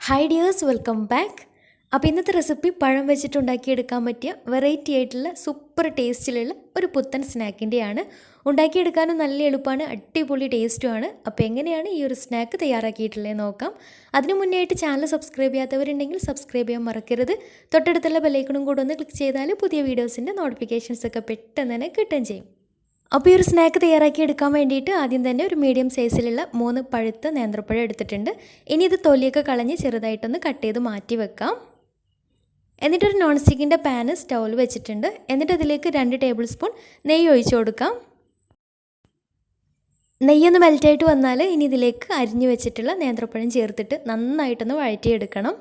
Hi dears, welcome back. അപ്പോൾ ഇന്നത്തെ recipe പഴം വെച്ചിട്ട് ഉണ്ടാക്കിയെടുക്കാൻ പറ്റിയ വെറൈറ്റി ആയിട്ടുള്ള സൂപ്പർ ടേസ്റ്റിലുള്ള ഒരു പുത്തൻ സ്നാക്കിൻ്റെയാണ്. ഉണ്ടാക്കിയെടുക്കാനും നല്ല എളുപ്പമാണ്, അടിപൊളി ടേസ്റ്റുമാണ്. അപ്പോൾ എങ്ങനെയാണ് ഈ ഒരു സ്നാക്ക് തയ്യാറാക്കിയിട്ടുള്ളത് നോക്കാം. അതിനു മുന്നേ ആയിട്ട് ചാനൽ സബ്സ്ക്രൈബ് ചെയ്യാത്തവരുണ്ടെങ്കിൽ സബ്സ്ക്രൈബ് ചെയ്യാൻ മറക്കരുത്. തൊട്ടടുത്തുള്ള ബെല്ലൈക്കണും കൂടെ ഒന്ന് ക്ലിക്ക് ചെയ്താൽ പുതിയ വീഡിയോസിൻ്റെ നോട്ടിഫിക്കേഷൻസ് ഒക്കെ പെട്ടെന്ന് തന്നെ കിട്ടുകയും ചെയ്യും. അപ്പോൾ ഈ ഒരു സ്നാക്ക് തയ്യാറാക്കി എടുക്കാൻ വേണ്ടിയിട്ട് ആദ്യം തന്നെ ഒരു മീഡിയം സൈസിലുള്ള 3 പഴുത്ത നേന്ത്രപ്പഴം എടുത്തിട്ടുണ്ട്. ഇനി ഇത് തൊലിയൊക്കെ കളഞ്ഞ് ചെറുതായിട്ടൊന്ന് കട്ട് ചെയ്ത് മാറ്റി വെക്കാം. എന്നിട്ടൊരു നോൺ സ്റ്റിക്കിൻ്റെ പാന് സ്റ്റൗവിൽ വെച്ചിട്ടുണ്ട്. എന്നിട്ട് അതിലേക്ക് 2 ടേബിൾ സ്പൂൺ നെയ്യ് ഒഴിച്ചു കൊടുക്കാം. നെയ്യൊന്ന് മെൽറ്റായിട്ട് വന്നാൽ ഇനി ഇതിലേക്ക് അരിഞ്ഞു വെച്ചിട്ടുള്ള നേന്ത്രപ്പഴം ചേർത്തിട്ട് നന്നായിട്ടൊന്ന് വഴറ്റിയെടുക്കണം.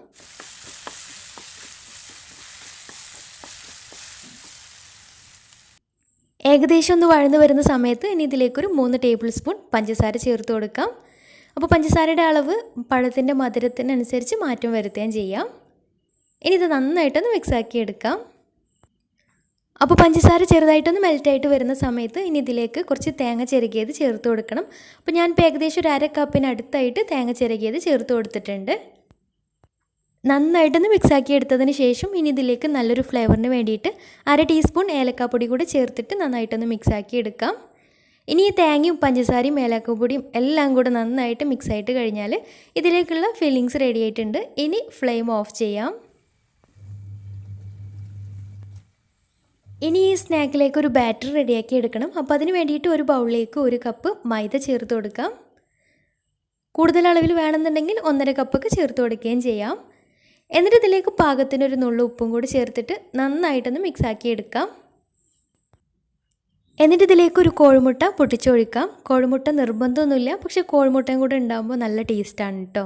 ഏകദേശം ഒന്ന് വഴന്നു വരുന്ന സമയത്ത് ഇനി ഇതിലേക്കൊരു 3 ടേബിൾ സ്പൂൺ പഞ്ചസാര ചേർത്ത് കൊടുക്കാം. അപ്പോൾ പഞ്ചസാരയുടെ അളവ് പഴത്തിൻ്റെ മധുരത്തിനനുസരിച്ച് മാറ്റം വരുത്തുകയും ചെയ്യാം. ഇനി ഇത് നന്നായിട്ടൊന്ന് മിക്സാക്കി എടുക്കാം. അപ്പോൾ പഞ്ചസാര ചെറുതായിട്ടൊന്ന് മെൽറ്റായിട്ട് വരുന്ന സമയത്ത് ഇനി ഇതിലേക്ക് കുറച്ച് തേങ്ങ ചിരകിയത് ചേർത്ത് കൊടുക്കണം. അപ്പോൾ ഞാൻ ഇപ്പോൾ ഏകദേശം ഒരു 1/2 കപ്പിന് അടുത്തായിട്ട് തേങ്ങ ചിരകിയത് ചേർത്ത് കൊടുത്തിട്ടുണ്ട്. നന്നായിട്ടൊന്ന് മിക്സാക്കി എടുത്തതിന് ശേഷം ഇനി ഇതിലേക്ക് നല്ലൊരു ഫ്ലേവറിന് വേണ്ടിയിട്ട് 1/2 ടീസ്പൂൺ ഏലക്കാപ്പൊടി കൂടി ചേർത്തിട്ട് നന്നായിട്ടൊന്ന് മിക്സാക്കി എടുക്കാം. ഇനി ഈ തേങ്ങയും പഞ്ചസാരയും ഏലക്കാപ്പൊടിയും എല്ലാം കൂടെ നന്നായിട്ട് മിക്സായിട്ട് കഴിഞ്ഞാൽ ഇതിലേക്കുള്ള ഫില്ലിങ്സ് റെഡി ആയിട്ടുണ്ട്. ഇനി ഫ്ലെയിം ഓഫ് ചെയ്യാം. ഇനി ഈ സ്നാക്കിലേക്ക് ഒരു ബാറ്റർ റെഡിയാക്കി എടുക്കണം. അപ്പോൾ അതിന് വേണ്ടിയിട്ട് ഒരു ബൗളിലേക്ക് 1 കപ്പ് മൈദ ചേർത്ത് കൊടുക്കാം. കൂടുതൽ അളവിൽ വേണമെന്നുണ്ടെങ്കിൽ 1.5 കപ്പൊക്കെ ചേർത്ത് കൊടുക്കുകയും ചെയ്യാം. എന്നിട്ട് ഇതിലേക്ക് പാകത്തിനൊരു നുള്ളു ഉപ്പും കൂടി ചേർത്തിട്ട് നന്നായിട്ടൊന്ന് മിക്സാക്കി എടുക്കാം. എന്നിട്ട് ഇതിലേക്ക് ഒരു കോഴിമുട്ട പൊട്ടിച്ചൊഴിക്കാം. കോഴിമുട്ട നിർബന്ധമൊന്നുമില്ല, പക്ഷേ കോഴിമുട്ടയും കൂടെ ഉണ്ടാകുമ്പോൾ നല്ല ടേസ്റ്റാണ് കേട്ടോ.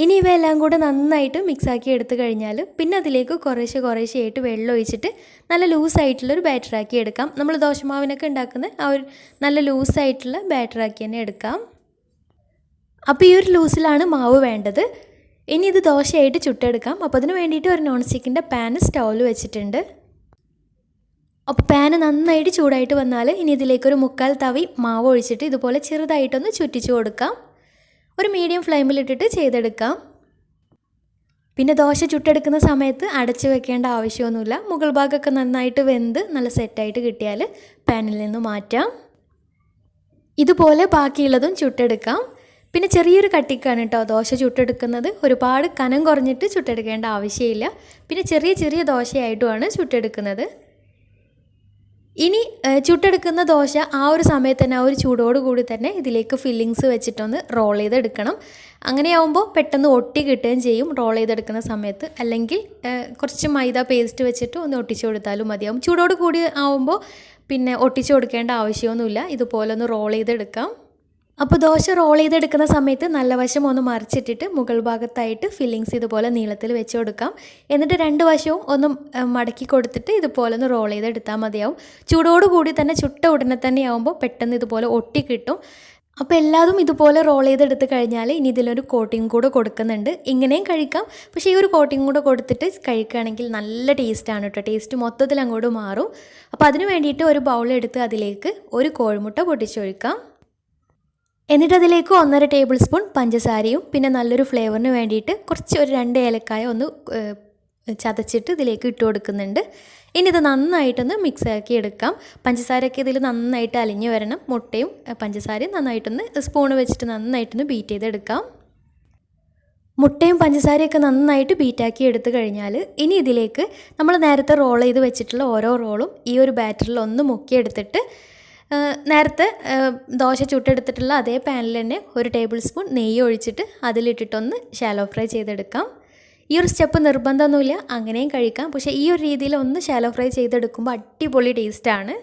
ഇനി ഇവയെല്ലാം കൂടെ നന്നായിട്ട് മിക്സാക്കി എടുത്തു കഴിഞ്ഞാൽ പിന്നെ അതിലേക്ക് കുറേശ്ശെയായിട്ട് വെള്ളം ഒഴിച്ചിട്ട് നല്ല ലൂസായിട്ടുള്ളൊരു ബാറ്ററാക്കി എടുക്കാം. നമ്മൾ ദോശമാവിനൊക്കെ ഉണ്ടാക്കുന്ന ആ ഒരു നല്ല ലൂസായിട്ടുള്ള ബാറ്ററാക്കി തന്നെ എടുക്കാം. അപ്പോൾ ഈ ഒരു ലൂസിലാണ് മാവ് വേണ്ടത്. ഇനി ഇത് ദോശയായിട്ട് ചുട്ടെടുക്കാം. അപ്പോൾ അതിന് വേണ്ടിയിട്ട് ഒരു നോൺ സ്റ്റിക്കിൻ്റെ പാന് സ്റ്റൗവിൽ വെച്ചിട്ടുണ്ട്. അപ്പോൾ പാന് നന്നായിട്ട് ചൂടായിട്ട് വന്നാൽ ഇനി ഇതിലേക്കൊരു 3/4 തവി മാവ് ഒഴിച്ചിട്ട് ഇതുപോലെ ചെറുതായിട്ടൊന്ന് ചുറ്റിച്ചു കൊടുക്കാം. ഒരു മീഡിയം ഫ്ലെയിമിലിട്ടിട്ട് ചെയ്തെടുക്കാം. പിന്നെ ദോശ ചുട്ടെടുക്കുന്ന സമയത്ത് അടച്ചു വെക്കേണ്ട ആവശ്യമൊന്നുമില്ല. മുകൾ ഭാഗമൊക്കെ നന്നായിട്ട് വെന്ത് നല്ല സെറ്റായിട്ട് കിട്ടിയാൽ പാനിൽ നിന്ന് മാറ്റാം. ഇതുപോലെ ബാക്കിയുള്ളതും ചുട്ടെടുക്കാം. പിന്നെ ചെറിയൊരു കട്ടിക്കാണ് കേട്ടോ ദോശ ചുട്ടെടുക്കുന്നത്. ഒരുപാട് കനം കുറഞ്ഞിട്ട് ചുട്ടെടുക്കേണ്ട ആവശ്യമില്ല. പിന്നെ ചെറിയ ദോശയായിട്ടുമാണ് ചുട്ടെടുക്കുന്നത്. ഇനി ചുട്ടെടുക്കുന്ന ദോശ ആ ഒരു സമയത്ത് തന്നെ ആ ഒരു ചൂടോടുകൂടി തന്നെ ഇതിലേക്ക് ഫില്ലിങ്സ് വെച്ചിട്ടൊന്ന് റോൾ ചെയ്തെടുക്കണം. അങ്ങനെയാവുമ്പോൾ പെട്ടെന്ന് ഒട്ടി കിട്ടുകയും ചെയ്യും റോൾ ചെയ്തെടുക്കുന്ന സമയത്ത്. അല്ലെങ്കിൽ കുറച്ച് മൈദ പേസ്റ്റ് വെച്ചിട്ട് ഒന്ന് ഒട്ടിച്ചു കൊടുത്താലും മതിയാവും. ചൂടോട് കൂടി ആവുമ്പോൾ പിന്നെ ഒട്ടിച്ചു കൊടുക്കേണ്ട ആവശ്യമൊന്നുമില്ല. ഇതുപോലെ ഒന്ന് റോൾ ചെയ്തെടുക്കാം. അപ്പോൾ ദോശ റോൾ ചെയ്തെടുക്കുന്ന സമയത്ത് നല്ല വശം ഒന്ന് മറിച്ചിട്ടിട്ട് മുകൾ ഭാഗത്തായിട്ട് ഫില്ലിങ്സ് ഇതുപോലെ നീളത്തിൽ വെച്ച് കൊടുക്കാം. എന്നിട്ട് 2 വശവും ഒന്ന് മടക്കി കൊടുത്തിട്ട് ഇതുപോലെ ഒന്ന് റോൾ ചെയ്തെടുത്താൽ മതിയാവും. ചൂടോടുകൂടി തന്നെ ചുട്ട ഉടനെ തന്നെ ആവുമ്പോൾ പെട്ടെന്ന് ഇതുപോലെ ഒട്ടി കിട്ടും. അപ്പോൾ എല്ലാതും ഇതുപോലെ റോൾ ചെയ്തെടുത്ത് കഴിഞ്ഞാൽ ഇനി ഇതിലൊരു കോട്ടിങ് കൂടെ കൊടുക്കുന്നുണ്ട്. ഇങ്ങനെയും കഴിക്കാം, പക്ഷേ ഈ ഒരു കോട്ടിങ് കൂടെ കൊടുത്തിട്ട് കഴിക്കുകയാണെങ്കിൽ നല്ല ടേസ്റ്റാണ് കേട്ടോ. ടേസ്റ്റ് മൊത്തത്തിൽ അങ്ങോട്ട് മാറും. അപ്പോൾ അതിന് വേണ്ടിയിട്ട് ഒരു ബൗളെടുത്ത് അതിലേക്ക് ഒരു കോഴിമുട്ട പൊട്ടിച്ചൊഴിക്കാം. എന്നിട്ട് അതിലേക്ക് 1.5 ടേബിൾ സ്പൂൺ പഞ്ചസാരയും പിന്നെ നല്ലൊരു ഫ്ലേവറിന് വേണ്ടിയിട്ട് കുറച്ച് ഒരു 2 ഏലക്കായ ഒന്ന് ചതച്ചിട്ട് ഇതിലേക്ക് ഇട്ട് കൊടുക്കുന്നുണ്ട്. ഇനി ഇത് നന്നായിട്ടൊന്ന് മിക്സാക്കി എടുക്കാം. പഞ്ചസാരയൊക്കെ ഇതിൽ നന്നായിട്ട് അലിഞ്ഞ് വരണം. മുട്ടയും പഞ്ചസാരയും നന്നായിട്ടൊന്ന് സ്പൂണ് വെച്ചിട്ട് നന്നായിട്ടൊന്ന് ബീറ്റ് ചെയ്തെടുക്കാം. മുട്ടയും പഞ്ചസാരയൊക്കെ നന്നായിട്ട് ബീറ്റാക്കി എടുത്തു കഴിഞ്ഞാൽ ഇനി ഇതിലേക്ക് നമ്മൾ നേരത്തെ റോൾ ചെയ്ത് വെച്ചിട്ടുള്ള ഓരോ റോളും ഈ ഒരു ബാറ്ററിൽ ഒന്ന് മുക്കിയെടുത്തിട്ട് നേരത്തെ ദോശ ചുട്ടെടുത്തിട്ടുള്ള അതേ പാനിൽ തന്നെ 1 ടേബിൾ സ്പൂൺ നെയ്യ് ഒഴിച്ചിട്ട് അതിലിട്ടിട്ടൊന്ന് ഷാലോ ഫ്രൈ ചെയ്തെടുക്കാം. ഈ ഒരു സ്റ്റെപ്പ് നിർബന്ധമൊന്നുമില്ല, അങ്ങനെയും കഴിക്കാം. പക്ഷേ ഈ ഒരു രീതിയിൽ ഒന്ന് ഷാലോ ഫ്രൈ ചെയ്തെടുക്കുമ്പോൾ അടിപൊളി ടേസ്റ്റാണ്.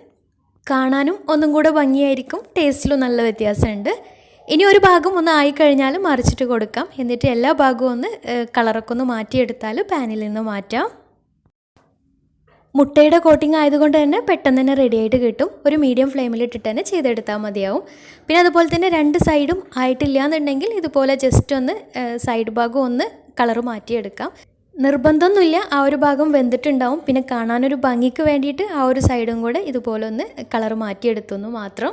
കാണാനും ഒന്നും കൂടെ ഭംഗിയായിരിക്കും, ടേസ്റ്റിലും നല്ല വ്യത്യാസമുണ്ട്. ഇനി ഒരു ഭാഗം ഒന്ന് ആയിക്കഴിഞ്ഞാൽ മറിച്ചിട്ട് കൊടുക്കാം. എന്നിട്ട് എല്ലാ ഭാഗവും ഒന്ന് കളറൊക്കെ ഒന്ന് മാറ്റിയെടുത്താൽ പാനിൽ നിന്ന് മാറ്റാം. മുട്ടയുടെ കോട്ടിങ് ആയതുകൊണ്ട് തന്നെ പെട്ടെന്ന് തന്നെ റെഡി ആയിട്ട് കിട്ടും. ഒരു മീഡിയം ഫ്ലെയിമിലിട്ടിട്ട് തന്നെ ചെയ്തെടുത്താൽ മതിയാവും. പിന്നെ അതുപോലെ തന്നെ 2 സൈഡും ആയിട്ടില്ല എന്നുണ്ടെങ്കിൽ ഇതുപോലെ ജസ്റ്റ് ഒന്ന് സൈഡ് ഭാഗം ഒന്ന് കളറ് മാറ്റിയെടുക്കാം. നിർബന്ധമൊന്നുമില്ല, ആ ഒരു ഭാഗം വെന്തിട്ടുണ്ടാവും. പിന്നെ കാണാനൊരു ഭംഗിക്ക് വേണ്ടിയിട്ട് ആ ഒരു സൈഡും കൂടെ ഇതുപോലെ ഒന്ന് കളറ് മാറ്റിയെടുത്തു മാത്രം.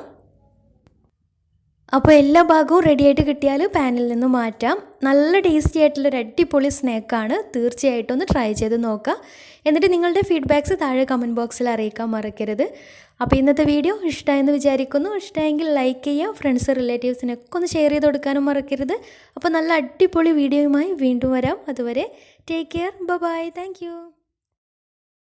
അപ്പോൾ എല്ലാ ഭാഗവും റെഡിയായിട്ട് കിട്ടിയാൽ പാനിൽ നിന്ന് മാറ്റാം. നല്ല ടേസ്റ്റി ആയിട്ടുള്ളൊരു അടിപൊളി സ്നാക്കാണ്. തീർച്ചയായിട്ടും ഒന്ന് ട്രൈ ചെയ്ത് നോക്കുക. എന്നിട്ട് നിങ്ങളുടെ ഫീഡ്ബാക്ക്സ് താഴെ കമൻറ്റ് ബോക്സിൽ അറിയിക്കാൻ മറക്കരുത്. അപ്പോൾ ഇന്നത്തെ വീഡിയോ ഇഷ്ടമായെന്ന് വിചാരിക്കുന്നു. ഇഷ്ടമായെങ്കിൽ ലൈക്ക് ചെയ്യുക. ഫ്രണ്ട്സ് റിലേറ്റീവ്സിനൊക്കെ ഒന്ന് ഷെയർ ചെയ്ത് കൊടുക്കാനും മറക്കരുത്. അപ്പോൾ നല്ല അടിപൊളി വീഡിയോയുമായി വീണ്ടും വരാം. അതുവരെ take care. Bye. Thank U.